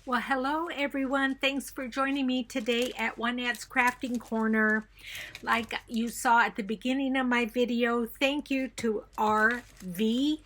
Well, hello everyone. Thanks for joining me today at Juanette's Crafting Corner. Like you saw at the beginning of my video, thank you to RV,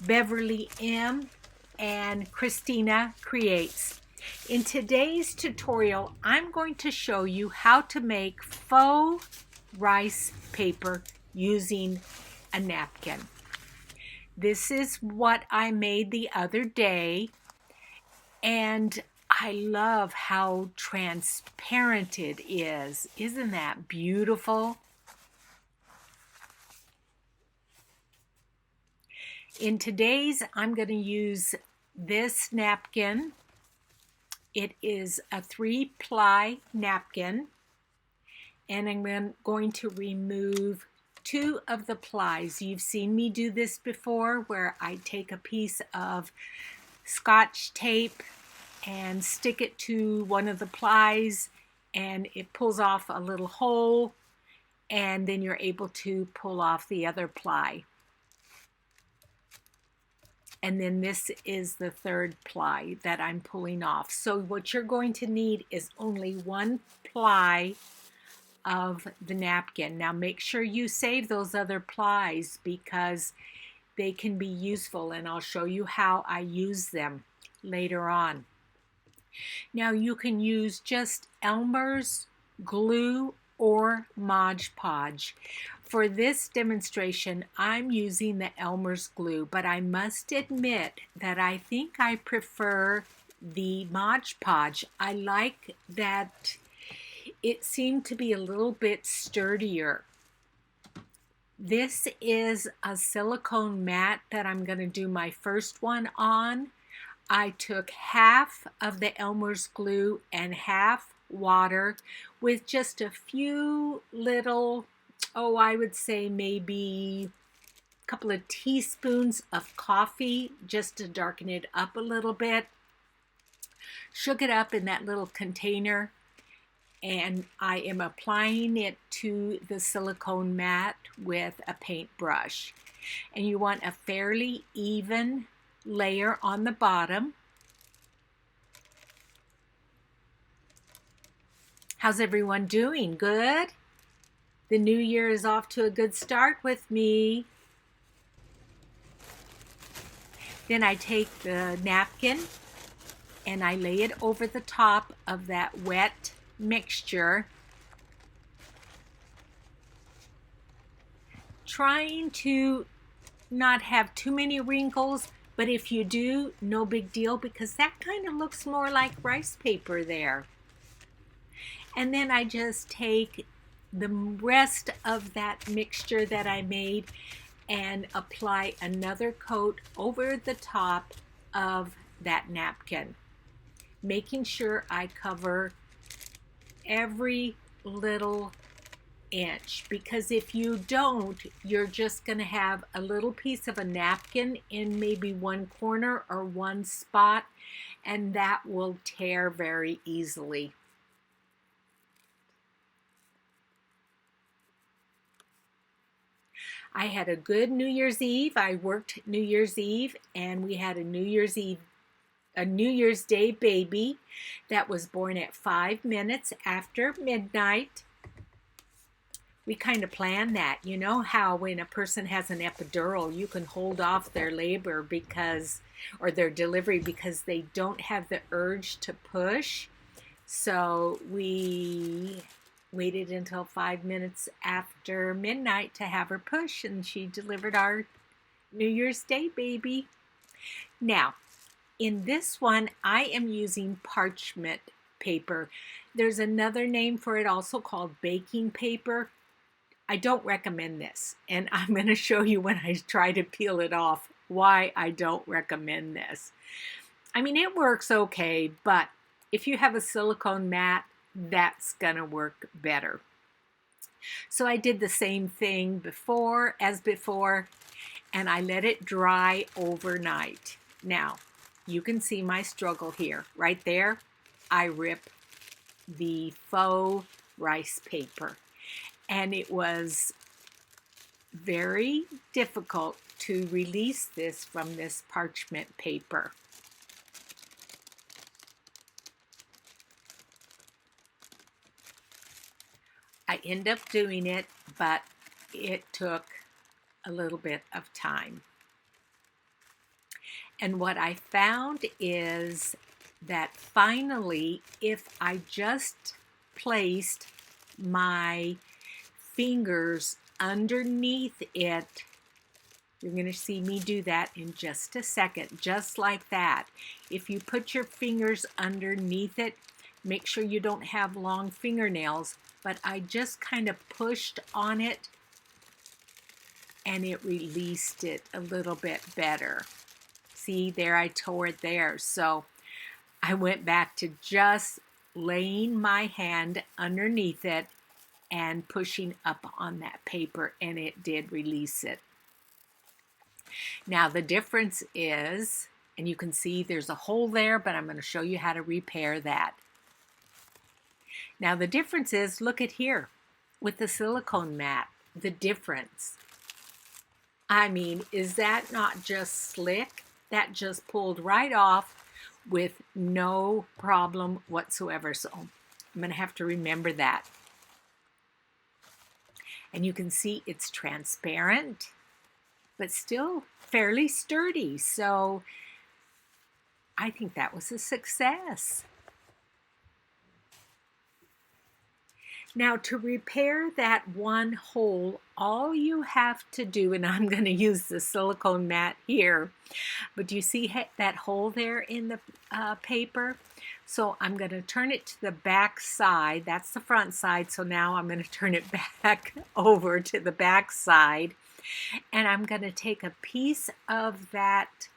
Beverly M, and Christina Creates. In today's tutorial, I'm going to show you how to make faux rice paper using a napkin. This is what I made the other day. And I love how transparent it is. Isn't that beautiful? In today's, I'm going to use this napkin. It is a 3-ply napkin. And I'm going to remove 2 of the plies. You've seen me do this before where I take a piece of Scotch tape and stick it to one of the plies and it pulls off a little hole, and then you're able to pull off the other ply. And then this is the 3rd ply that I'm pulling off. So what you're going to need is only 1 ply of the napkin. Now make sure you save those other plies because they can be useful, and I'll show you how I use them later on. Now you can use just Elmer's glue or Mod Podge. For this demonstration, I'm using the Elmer's glue, but I must admit that I think I prefer the Mod Podge. I like that it seemed to be a little bit sturdier. This is a silicone mat that I'm going to do my first one on. I took half of the Elmer's glue and half water with just a few little, I would say maybe a couple of teaspoons of coffee just to darken it up a little bit. Shook it up in that little container, and I am applying it to the silicone mat with a paintbrush. And you want a fairly even layer on the bottom. How's everyone doing? Good? The new year is off to a good start with me. Then I take the napkin and I lay it over the top of that wet mixture, trying to not have too many wrinkles, but if you do, no big deal, because that kind of looks more like rice paper there. And then I just take the rest of that mixture that I made and apply another coat over the top of that napkin, making sure I cover every little inch, because if you don't, you're just going to have a little piece of a napkin in maybe one corner or one spot, and that will tear very easily. I had a good New Year's Eve. I worked New Year's Eve, and we had a New Year's Day baby that was born at 5 minutes after midnight. We kind of planned that. You know how when a person has an epidural, you can hold off their labor or their delivery because they don't have the urge to push. So we waited until 5 minutes after midnight to have her push, and she delivered our New Year's Day baby. Now, in this one, I am using parchment paper. There's another name for it also called baking paper. I don't recommend this, and I'm going to show you when I try to peel it off why I don't recommend this. I mean, it works okay, but if you have a silicone mat, that's going to work better. So I did the same thing before, and I let it dry overnight. Now, you can see my struggle here. Right there, I rip the faux rice paper. And it was very difficult to release this from this parchment paper. end up doing it, but it took a little bit of time. And what I found is that finally, if I just placed my fingers underneath it, you're going to see me do that in just a second, just like that. If you put your fingers underneath it, make sure you don't have long fingernails, but I just kind of pushed on it and it released it a little bit better. See, there I tore it there. So I went back to just laying my hand underneath it and pushing up on that paper, and it did release it. Now the difference is, and you can see there's a hole there, but I'm going to show you how to repair that. Now the difference is, look at here with the silicone mat, the difference. I mean, is that not just slick? That just pulled right off with no problem whatsoever. So I'm going to have to remember that. And you can see it's transparent, but still fairly sturdy. So I think that was a success. Now to repair that one hole, all you have to do, and I'm going to use the silicone mat here, but do you see that hole there in the paper? So I'm going to turn it to the back side. That's the front side. So now I'm going to turn it back over to the back side. And I'm going to take a piece of that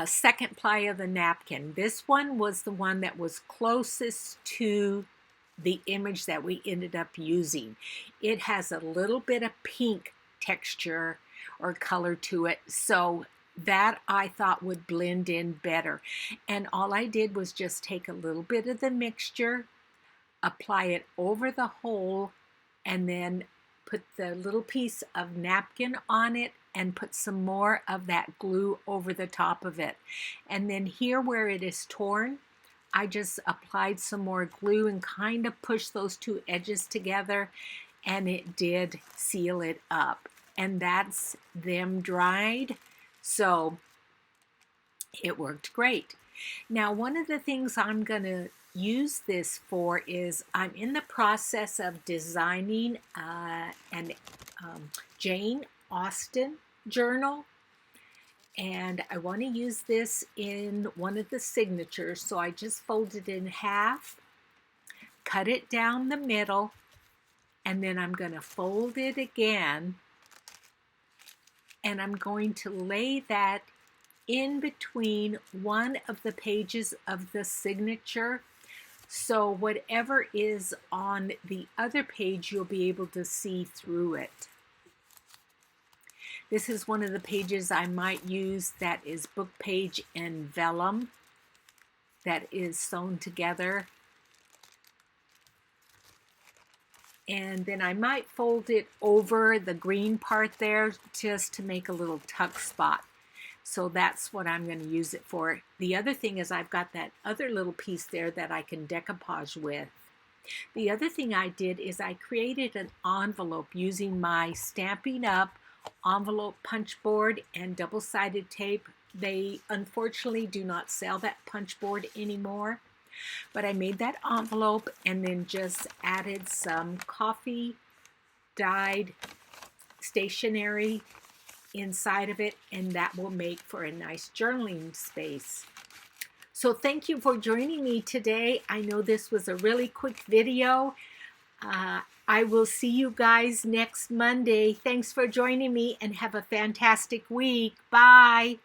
second ply of the napkin. This one was the one that was closest to the image that we ended up using. It has a little bit of pink texture or color to it, so that I thought would blend in better. And all I did was just take a little bit of the mixture, apply it over the hole, and then put the little piece of napkin on it and put some more of that glue over the top of it. And then here where it is torn, I just applied some more glue and kind of pushed those two edges together, and it did seal it up. And that's them dried, so it worked great. Now, one of the things I'm going to use this for is I'm in the process of designing an Jane Austen journal. And I want to use this in one of the signatures, so I just fold it in half, cut it down the middle, and then I'm going to fold it again, and I'm going to lay that in between one of the pages of the signature, so whatever is on the other page, you'll be able to see through it. This is one of the pages I might use that is book page in vellum that is sewn together. And then I might fold it over the green part there just to make a little tuck spot. So that's what I'm going to use it for. The other thing is I've got that other little piece there that I can decoupage with. The other thing I did is I created an envelope using my Stampin' Up! Envelope punch board and double-sided tape. They unfortunately do not sell that punch board anymore, but I made that envelope and then just added some coffee dyed stationery inside of it, and that will make for a nice journaling space. So thank you for joining me today. I know this was a really quick video. I will see you guys next Monday. Thanks for joining me and have a fantastic week. Bye.